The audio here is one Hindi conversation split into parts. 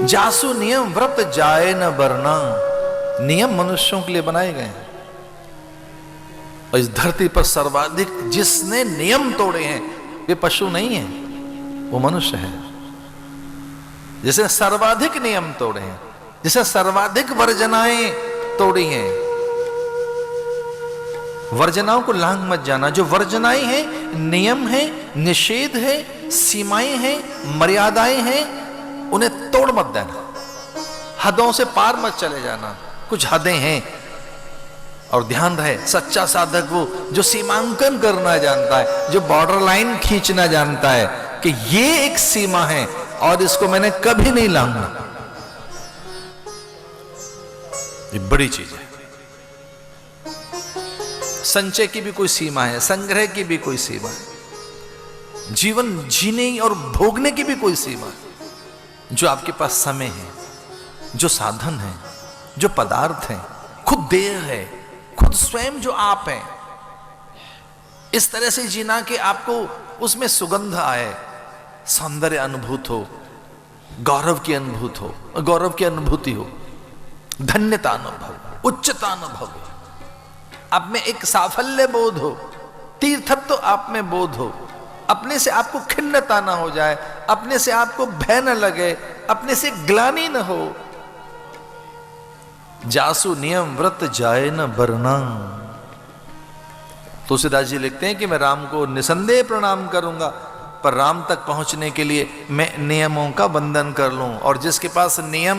जासु नियम व्रत जाए न बरना। नियम मनुष्यों के लिए बनाए गए हैं और इस धरती पर सर्वाधिक जिसने नियम तोड़े हैं वे पशु नहीं है, वो मनुष्य है। जिसने सर्वाधिक नियम तोड़े हैं, जिसने सर्वाधिक वर्जनाएं तोड़ी हैं। वर्जनाओं को लांघ मत जाना। जो वर्जनाएं हैं, नियम है, निषेध है, सीमाएं हैं, मर्यादाएं हैं, उन्हें तोड़ मत देना। हदों से पार मत चले जाना। कुछ हदें हैं और ध्यान रहे, सच्चा साधक वो जो सीमांकन करना जानता है, जो बॉर्डर लाइन खींचना जानता है कि ये एक सीमा है और इसको मैंने कभी नहीं लांघना। ये बड़ी चीज है। संचय की भी कोई सीमा है, संग्रह की भी कोई सीमा है, जीवन जीने और भोगने की भी कोई सीमा है। जो आपके पास समय है, जो साधन है, जो पदार्थ है, खुद देह है, खुद स्वयं जो आप हैं, इस तरह से जीना कि आपको उसमें सुगंध आए, सौंदर्य अनुभूत हो, गौरव की अनुभूत हो, गौरव की अनुभूति हो, धन्यता अनुभव, उच्चता अनुभव हो, आप में एक साफल्य बोध हो, तीर्थत्व आप में बोध हो, अपने से आपको खिन्नता ना हो जाए, अपने से आपको भय न लगे, अपने से ग्लानि न हो। जासु नियम व्रत जाए न बरना। तुलसीदास जी लिखते हैं कि मैं राम को निसंदेह प्रणाम करूंगा, पर राम तक पहुंचने के लिए मैं नियमों का बंधन कर लूं। और जिसके पास नियम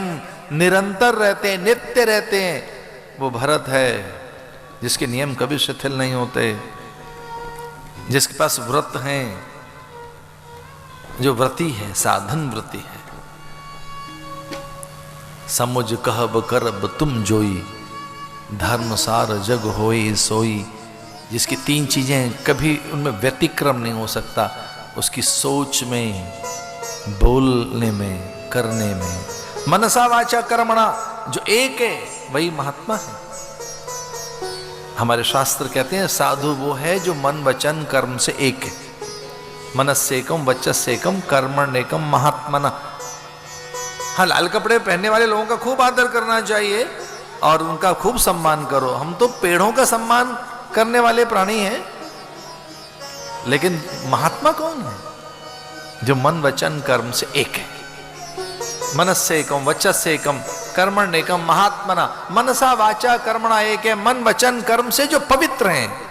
निरंतर रहते हैं, नित्य रहते हैं, वो भरत है, जिसके नियम कभी शिथिल नहीं होते, जिसके पास व्रत हैं, जो व्रती है, साधन व्रती है। समुझ कहब करब तुम जोई, धर्म सार जग होई सोई। जिसकी तीन चीजें कभी उनमें व्यतिक्रम नहीं हो सकता, उसकी सोच में, बोलने में, करने में, मनसा वाचा कर्मणा, जो एक है वही महात्मा है। हमारे शास्त्र कहते हैं साधु वो है जो मन वचन कर्म से एक है। मनस्सेकम वचस्सेकम कर्मण्येकम महात्मना। हाँ, लाल कपड़े पहनने वाले लोगों का खूब आदर करना चाहिए और उनका खूब सम्मान करो। हम तो पेड़ों का सम्मान करने वाले प्राणी हैं, लेकिन महात्मा कौन है? जो मन वचन कर्म से एक है। मनस्सेकम वचस्सेकम कर्मण्येकम महात्मना। मनसा वाचा कर्मणा एक है, मन वचन कर्म से जो पवित्र हैं।